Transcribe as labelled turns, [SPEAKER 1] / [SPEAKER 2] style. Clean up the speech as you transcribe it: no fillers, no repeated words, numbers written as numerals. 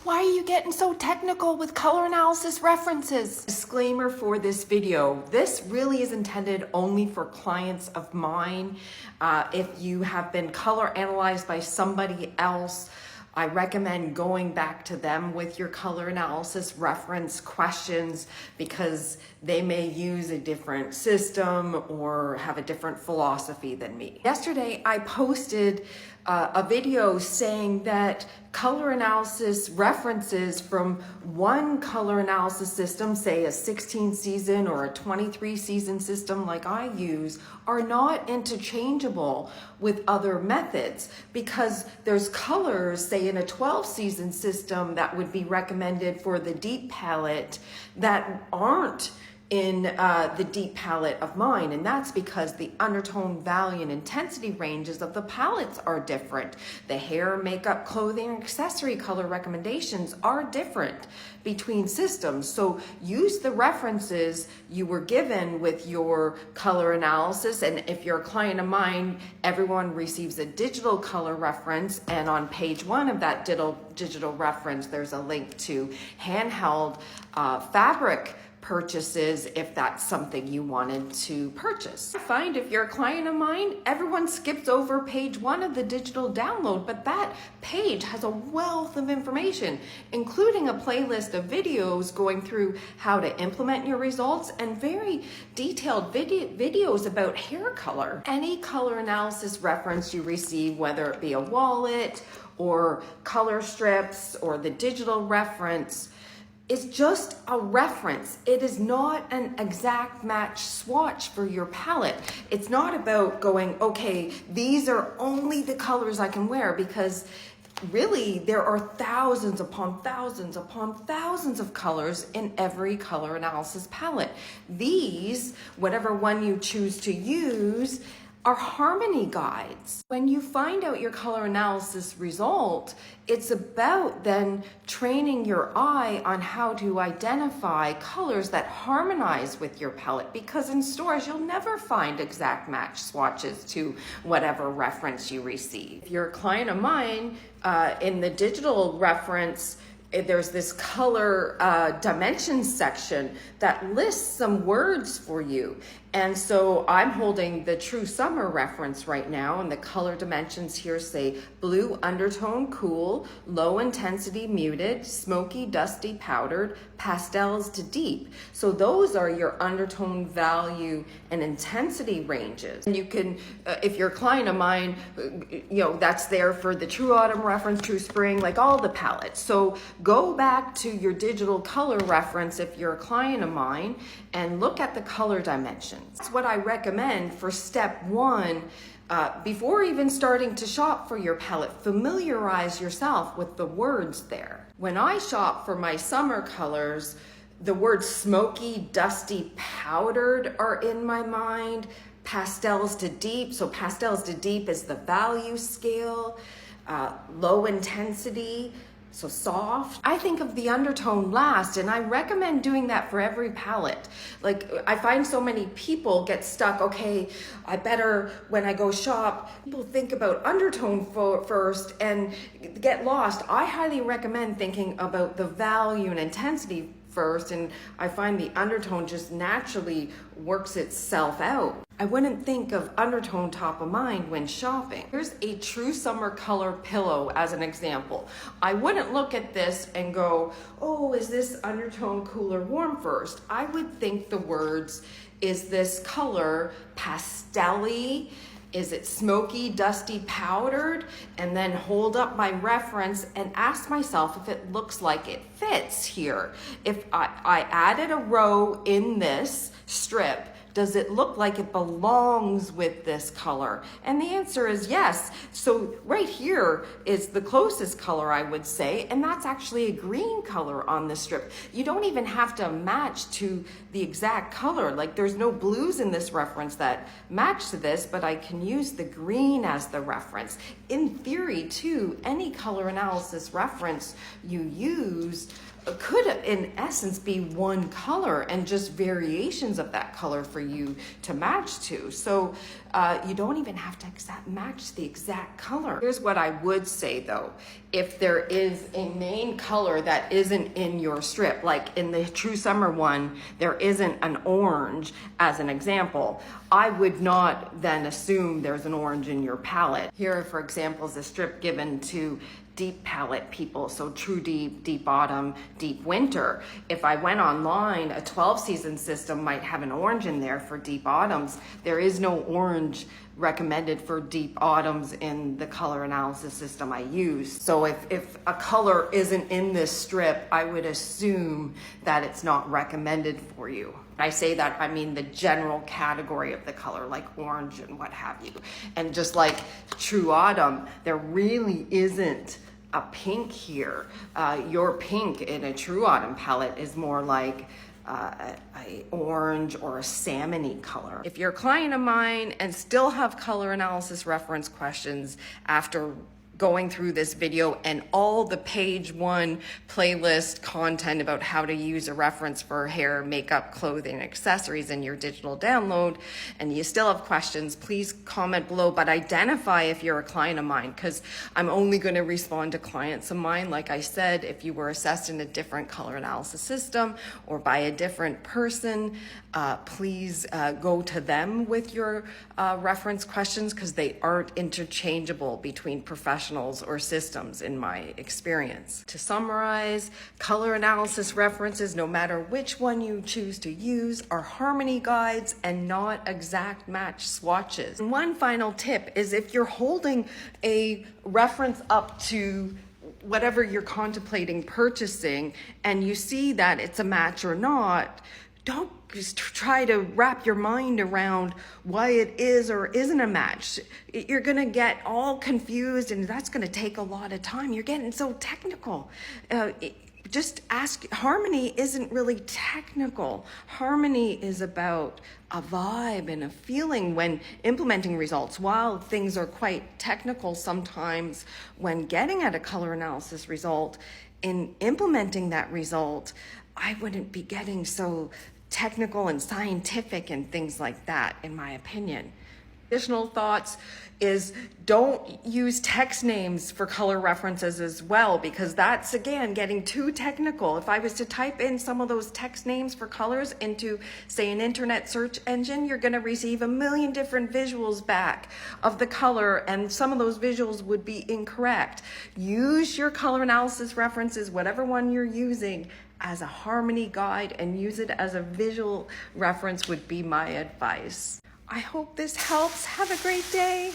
[SPEAKER 1] Why are you getting so technical with color analysis references? Disclaimer for this video. This really is intended only for clients of mine. If you have been color analyzed by somebody else, I recommend going back to them with your color analysis reference questions because they may use a different system or have a different philosophy than me. Yesterday, I posted a video saying that color analysis references from one color analysis system, say a 16 season or a 23 season system like I use, are not interchangeable with other methods because there's colors, say in a 12 season system that would be recommended for the deep palette that aren't in the deep palette of mine, and that's because the undertone, value, and intensity ranges of the palettes are different. The hair, makeup, clothing, and accessory color recommendations are different between systems. So use the references you were given with your color analysis, and if you're a client of mine, everyone receives a digital color reference, and on page 1 of that digital reference, there's a link to handheld fabric purchases if that's something you wanted to purchase. I find if you're a client of mine, everyone skips over page 1 of the digital download, but that page has a wealth of information, including a playlist of videos going through how to implement your results and very detailed videos about hair color. Any color analysis reference you receive, whether it be a wallet or color strips or the digital reference, is just a reference. It is not an exact match swatch for your palette. It's not about going, okay, these are only the colors I can wear, because really there are thousands upon thousands upon thousands of colors in every color analysis palette. These, whatever one you choose to use, are harmony guides. When you find out your color analysis result, it's about then training your eye on how to identify colors that harmonize with your palette, because in stores you'll never find exact match swatches to whatever reference you receive. If you're a client of mine, in the digital reference, there's this color dimensions section that lists some words for you. And so I'm holding the True Summer reference right now, and the color dimensions here say blue undertone cool, low intensity muted, smoky dusty powdered, pastels to deep. So those are your undertone, value, and intensity ranges. And you can, if you're a client of mine, that's there for the True Autumn reference, True Spring, like all the palettes. So go back to your digital color reference if you're a client of mine and look at the color dimensions. That's what I recommend for step 1. Before even starting to shop for your palette, familiarize yourself with the words there. When I shop for my summer colors, the words smoky, dusty, powdered are in my mind. Pastels to deep, so pastels to deep is the value scale. Low intensity, so soft. I think of the undertone last, and I recommend doing that for every palette. Like, I find so many people get stuck, okay, I better, when I go shop, people think about undertone first and get lost. I highly recommend thinking about the value and intensity first, and I find the undertone just naturally works itself out. I wouldn't think of undertone top of mind when shopping. Here's a True Summer color pillow as an example. I wouldn't look at this and go, oh, is this undertone cool or warm first? I would think the words, is this color pastel-y? Is it smoky, dusty, powdered? And then hold up my reference and ask myself if it looks like it fits here. If I added a row in this strip, does it look like it belongs with this color? And the answer is yes. So right here is the closest color, I would say, and that's actually a green color on the strip. You don't even have to match to the exact color. Like, there's no blues in this reference that match to this, but I can use the green as the reference. In theory, too, any color analysis reference you use could in essence be one color and just variations of that color for you to match to. So you don't even have to match the exact color. Here's what I would say though. If there is a main color that isn't in your strip, like in the True Summer one, there isn't an orange as an example, I would not then assume there's an orange in your palette. Here, for example, is a strip given to deep palette people, so true deep, deep autumn, deep winter. If I went online, a 12 season system might have an orange in there for deep autumns. There is no orange recommended for deep autumns in the color analysis system I use. So if a color isn't in this strip, I would assume that it's not recommended for you. When I say that, I mean the general category of the color, like orange and what have you. And just like True Autumn, there really isn't a pink here. Your pink in a True Autumn palette is more like a orange or a salmony color. If you're a client of mine and still have color analysis reference questions after going through this video and all the page 1 playlist content about how to use a reference for hair, makeup, clothing, accessories in your digital download, and you still have questions, please comment below, but identify if you're a client of mine, because I'm only going to respond to clients of mine. Like I said, if you were assessed in a different color analysis system or by a different person, please go to them with your reference questions, because they aren't interchangeable between professionals or systems in my experience. To summarize, color analysis references, no matter which one you choose to use, are harmony guides and not exact match swatches. And one final tip is, if you're holding a reference up to whatever you're contemplating purchasing and you see that it's a match or not, don't just try to wrap your mind around why it is or isn't a match. You're gonna get all confused, and that's gonna take a lot of time. You're getting so technical. Just ask. Harmony isn't really technical. Harmony is about a vibe and a feeling when implementing results. While things are quite technical sometimes when getting at a color analysis result, in implementing that result, I wouldn't be getting so technical and scientific and things like that, in my opinion. Additional thoughts is, don't use text names for color references as well, because that's, again, getting too technical. If I was to type in some of those text names for colors into, say, an internet search engine, you're going to receive a million different visuals back of the color, and some of those visuals would be incorrect. Use your color analysis references, whatever one you're using, as a harmony guide, and use it as a visual reference would be my advice. I hope this helps. Have a great day.